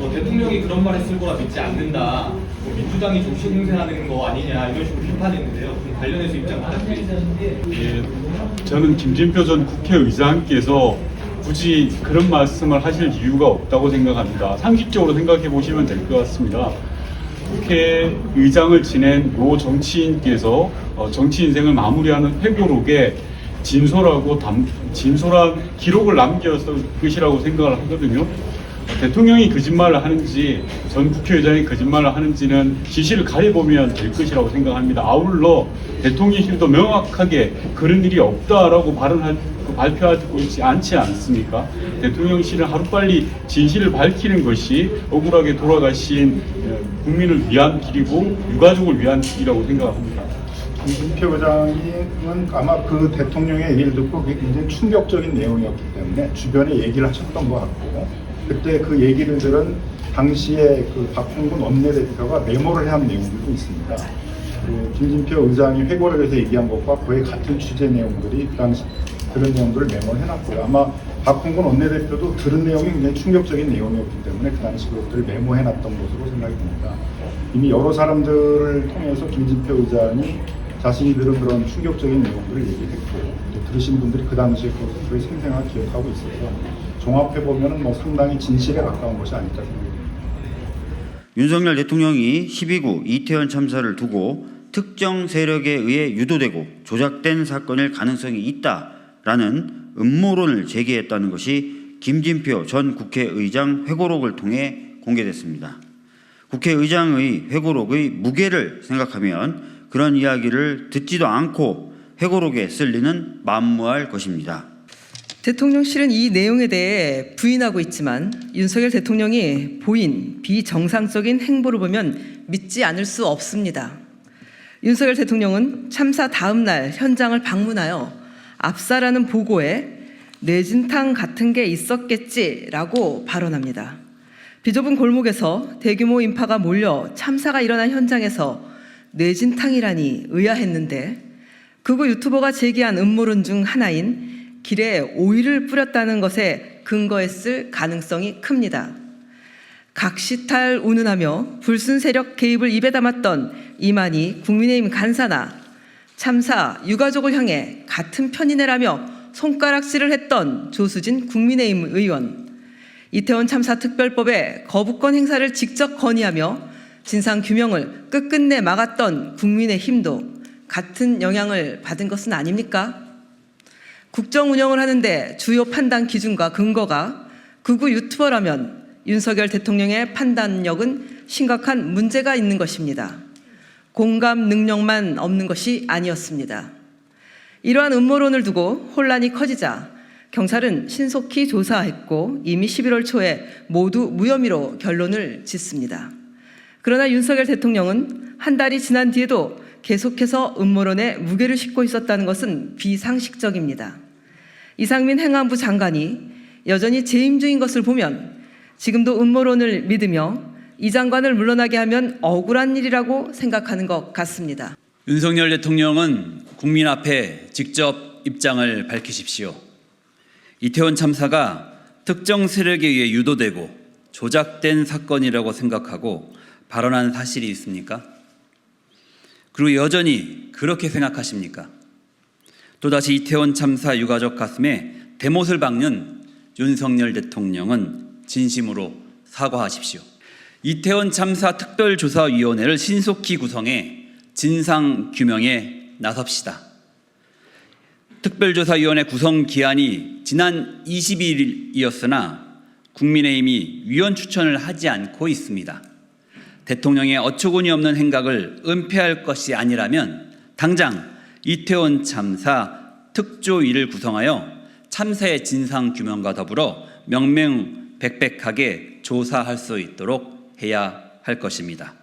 대통령이 그런 말 했을 거라 믿지 않는다. 민주당이 정신 행세하는 거 아니냐 이런 식으로 비판했는데요. 관련해서 입장 부탁드립니다. 예, 저는 김진표 전 국회의장께서 굳이 그런 말씀을 하실 이유가 없다고 생각합니다. 상식적으로 생각해 보시면 될 것 같습니다. 국회의장을 지낸 모 정치인께서 정치 인생을 마무리하는 회고록에 진솔한 기록을 남겼을 것이라고 생각을 하거든요. 대통령이 거짓말을 하는지 전 국회의장이 거짓말을 하는지는 지시를 가려보면 될 것이라고 생각합니다. 아울러 대통령실도 명확하게 그런 일이 없다라고 발표하고 있지 않지 않습니까? 대통령실은 하루빨리 진실을 밝히는 것이 억울하게 돌아가신 국민을 위한 길이고 유가족을 위한 길이라고 생각합니다. 김진표 의장은 아마 그 대통령의 얘기를 듣고 그게 굉장히 충격적인 내용이었기 때문에 주변에 얘기를 하셨던 것 같고, 그때 그 얘기를 들은 당시에 그 박홍근 원내대표가 메모를 한 내용들도 있습니다. 그 김진표 의장이 회고록에서 얘기한 것과 거의 같은 취재 내용들이 그 당시 그런 내용들을 메모를 해놨고요. 아마 박홍근 원내대표도 들은 내용이 굉장히 충격적인 내용이었기 때문에 그 당시 그것들을 메모해놨던 것으로 생각이 듭니다. 이미 여러 사람들을 통해서 김진표 의장이 자신이 들은 그런 충격적인 내용들을 얘기했고, 들으신 분들이 그 당시에 그것들을 생생하게 기억하고 있어서 종합해보면 상당히 진실에 가까운 것이 아닐까 생각합니다. 윤석열 대통령이 12구 이태원 참사를 두고 특정 세력에 의해 유도되고 조작된 사건일 가능성이 있다라는 음모론을 제기했다는 것이 김진표 전 국회의장 회고록을 통해 공개됐습니다. 국회의장의 회고록의 무게를 생각하면 그런 이야기를 듣지도 않고 회고록에 쓸 리는 만무할 것입니다. 대통령실은 이 내용에 대해 부인하고 있지만 윤석열 대통령이 보인 비정상적인 행보를 보면 믿지 않을 수 없습니다. 윤석열 대통령은 참사 다음 날 현장을 방문하여 압사라는 보고에 내진탕 같은 게 있었겠지라고 발언합니다. 비좁은 골목에서 대규모 인파가 몰려 참사가 일어난 현장에서 내진탕이라니 의아했는데, 극우 유튜버가 제기한 음모론 중 하나인 길에 오일을 뿌렸다는 것에 근거했을 가능성이 큽니다. 각시탈 운운하며 불순 세력 개입을 입에 담았던 이만희 국민의힘 간사나 참사 유가족을 향해 같은 편이네라며 손가락질을 했던 조수진 국민의힘 의원, 이태원 참사 특별법의 거부권 행사를 직접 건의하며 진상규명을 끝끝내 막았던 국민의힘도 같은 영향을 받은 것은 아닙니까? 국정 운영을 하는데 주요 판단 기준과 근거가 극우 유튜버라면 윤석열 대통령의 판단력은 심각한 문제가 있는 것입니다. 공감 능력만 없는 것이 아니었습니다. 이러한 음모론을 두고 혼란이 커지자 경찰은 신속히 조사했고 이미 11월 초에 모두 무혐의로 결론을 짓습니다. 그러나 윤석열 대통령은 한 달이 지난 뒤에도 계속해서 음모론에 무게를 싣고 있었다는 것은 비상식적입니다. 이상민 행안부 장관이 여전히 재임 중인 것을 보면 지금도 음모론을 믿으며 이 장관을 물러나게 하면 억울한 일이라고 생각하는 것 같습니다. 윤석열 대통령은 국민 앞에 직접 입장을 밝히십시오. 이태원 참사가 특정 세력에 의해 유도되고 조작된 사건이라고 생각하고 발언한 사실이 있습니까? 그리고 여전히 그렇게 생각하십니까? 또다시 이태원 참사 유가족 가슴에 대못을 박는 윤석열 대통령은 진심으로 사과하십시오. 이태원 참사 특별조사위원회를 신속히 구성해 진상규명에 나섭시다. 특별조사위원회 구성 기한이 지난 20일이었으나 국민의힘이 위원 추천을 하지 않고 있습니다. 대통령의 어처구니 없는 행각을 은폐할 것이 아니라면 당장 이태원 참사 특조위를 구성하여 참사의 진상규명과 더불어 명명백백하게 조사할 수 있도록 해야 할 것입니다.